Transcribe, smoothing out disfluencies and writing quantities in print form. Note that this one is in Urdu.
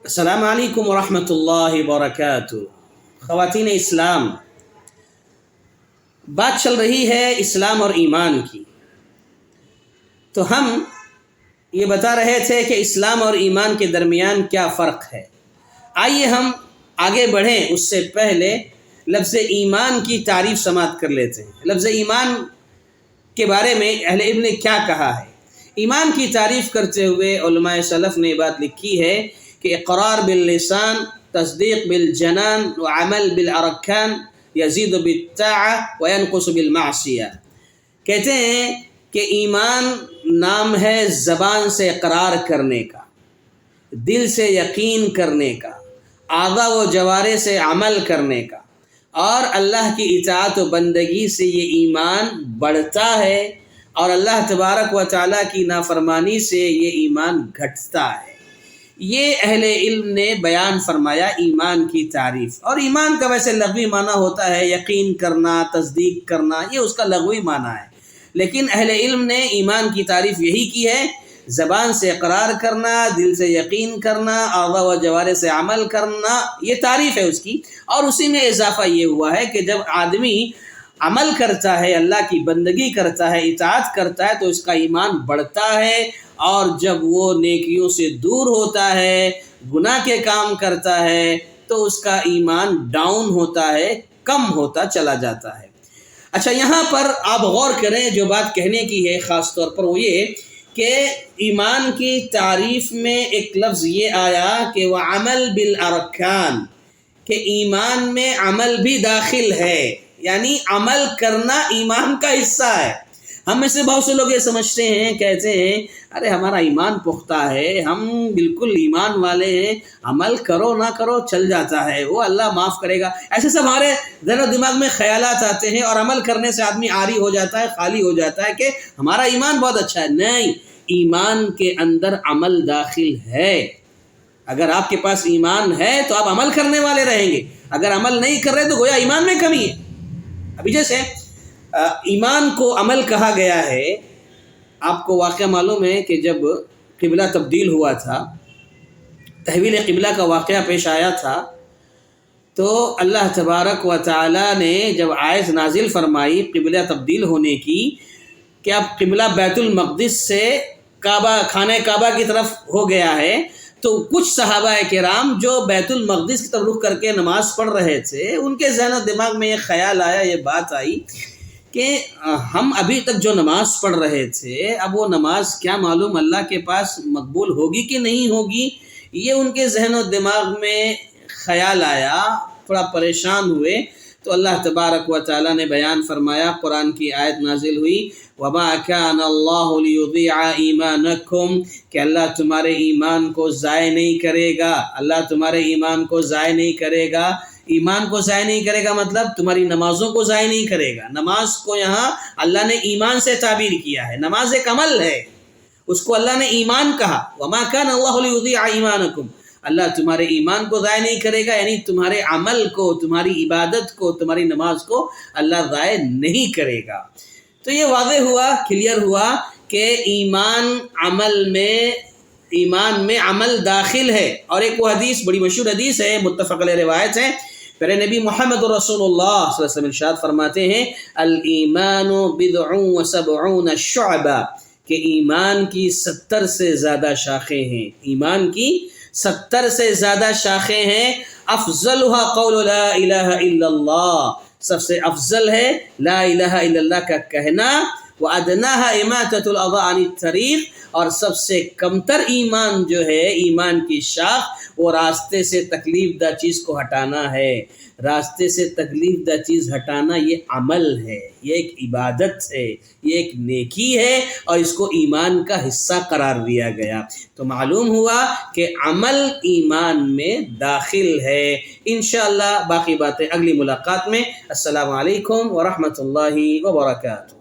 السلام علیکم ورحمۃ اللہ وبرکاتہ۔ خواتین اسلام، بات چل رہی ہے اسلام اور ایمان کی، تو ہم یہ بتا رہے تھے کہ اسلام اور ایمان کے درمیان کیا فرق ہے۔ آئیے ہم آگے بڑھیں، اس سے پہلے لفظ ایمان کی تعریف سماعت کر لیتے ہیں۔ لفظ ایمان کے بارے میں اہل علم نے کیا کہا ہے؟ ایمان کی تعریف کرتے ہوئے علماء سلف نے بات لکھی ہے کہ اقرار باللسان، تصدیق بالجنان وعمل بالارکان، یزید بالطاعہ وینقص بالمعصیہ۔ کہتے ہیں کہ ایمان نام ہے زبان سے اقرار کرنے کا، دل سے یقین کرنے کا، اعضاء و جوارح سے عمل کرنے کا، اور اللہ کی اطاعت و بندگی سے یہ ایمان بڑھتا ہے، اور اللہ تبارک و تعالیٰ کی نافرمانی سے یہ ایمان گھٹتا ہے۔ یہ اہل علم نے بیان فرمایا ایمان کی تعریف۔ اور ایمان کا ویسے لغوی معنی ہوتا ہے یقین کرنا، تصدیق کرنا، یہ اس کا لغوی معنی ہے، لیکن اہل علم نے ایمان کی تعریف یہی کی ہے، زبان سے اقرار کرنا، دل سے یقین کرنا، اعضاء و جوارح سے عمل کرنا، یہ تعریف ہے اس کی۔ اور اسی میں اضافہ یہ ہوا ہے کہ جب آدمی عمل کرتا ہے، اللہ کی بندگی کرتا ہے، اطاعت کرتا ہے، تو اس کا ایمان بڑھتا ہے، اور جب وہ نیکیوں سے دور ہوتا ہے، گناہ کے کام کرتا ہے، تو اس کا ایمان ڈاؤن ہوتا ہے، کم ہوتا چلا جاتا ہے۔ اچھا، یہاں پر آپ غور کریں، جو بات کہنے کی ہے خاص طور پر وہ یہ کہ ایمان کی تعریف میں ایک لفظ یہ آیا کہ وَعَمَلْ بِالْأَرْكَانِ، کہ ایمان میں عمل بھی داخل ہے، یعنی عمل کرنا ایمان کا حصہ ہے۔ ہم میں سے بہت سے لوگ یہ سمجھتے ہیں، کہتے ہیں ارے ہمارا ایمان پختہ ہے، ہم بالکل ایمان والے ہیں، عمل کرو نہ کرو چل جاتا ہے، وہ اللہ معاف کرے گا۔ ایسے سب ہمارے ذہن و دماغ میں خیالات آتے ہیں، اور عمل کرنے سے آدمی عاری ہو جاتا ہے، خالی ہو جاتا ہے کہ ہمارا ایمان بہت اچھا ہے۔ نہیں، ایمان کے اندر عمل داخل ہے۔ اگر آپ کے پاس ایمان ہے تو آپ عمل کرنے والے رہیں گے، اگر عمل نہیں کر رہے تو گویا ایمان میں کمی ہے۔ ابھی جیسے ایمان کو عمل کہا گیا ہے، آپ کو واقعہ معلوم ہے کہ جب قبلہ تبدیل ہوا تھا، تحویل قبلہ کا واقعہ پیش آیا تھا، تو اللہ تبارک و تعالیٰ نے جب آیت نازل فرمائی قبلہ تبدیل ہونے کی کہ اب قبلہ بیت المقدس سے خانہ کعبہ کی طرف ہو گیا ہے، تو کچھ صحابہ کرام جو بیت المقدس کی طرف رخ کر کے نماز پڑھ رہے تھے، ان کے ذہن و دماغ میں یہ خیال آیا، یہ بات آئی کہ ہم ابھی تک جو نماز پڑھ رہے تھے، اب وہ نماز کیا معلوم اللہ کے پاس مقبول ہوگی کہ نہیں ہوگی۔ یہ ان کے ذہن و دماغ میں خیال آیا، تھوڑا پریشان ہوئے، تو اللہ تبارک و تعالیٰ نے بیان فرمایا، قرآن کی آیت نازل ہوئی، وَمَا كَانَ اللَّهُ لِيُضِيعَ إِيمَانَكُمْ، کہ اللہ تمہارے ایمان کو ضائع نہیں کرے گا، اللہ تمہارے ایمان کو ضائع نہیں کرے گا۔ ایمان کو ضائع نہیں کرے گا مطلب تمہاری نمازوں کو ضائع نہیں کرے گا۔ نماز کو یہاں اللہ نے ایمان سے تعبیر کیا ہے، نماز ایک عمل ہے، اس کو اللہ نے ایمان کہا، وَمَا كَانَ اللَّهُ لِيُضِيعَ إِيمَانَكُمْ، اللہ تمہارے ایمان کو ضائع نہیں کرے گا، یعنی تمہارے عمل کو، تمہاری عبادت کو، تمہاری نماز کو اللہ ضائع نہیں کرے گا۔ تو یہ واضح ہوا، کلیئر ہوا کہ ایمان میں عمل داخل ہے۔ اور ایک وہ حدیث، بڑی مشہور حدیث ہے، متفق علیہ روایت ہے، پیارے نبی محمد رسول اللہ صلی اللہ علیہ وسلم ارشاد فرماتے ہیں، الایمان بضع و سبعون شعبہ، کہ ایمان کی 70 سے زیادہ شاخیں ہیں، ایمان کی 70 سے زیادہ شاخیں ہیں۔ افضلها قول لا الہ الا اللہ، سب سے افضل ہے لا الہ الا اللہ کا کہنا، وَأَدْنَاهَا إِمَاتَةُ الْأَذَىٰ عَنِ الطَّرِيقِ، اور سب سے کمتر ایمان جو ہے، ایمان کی شاخ، وہ راستے سے تکلیف دہ چیز کو ہٹانا ہے۔ راستے سے تکلیف دہ چیز ہٹانا یہ عمل ہے، یہ ایک عبادت ہے، یہ ایک نیکی ہے، اور اس کو ایمان کا حصہ قرار دیا گیا۔ تو معلوم ہوا کہ عمل ایمان میں داخل ہے۔ انشاءاللہ باقی باتیں اگلی ملاقات میں۔ السلام علیکم ورحمۃ اللہ وبرکاتہ۔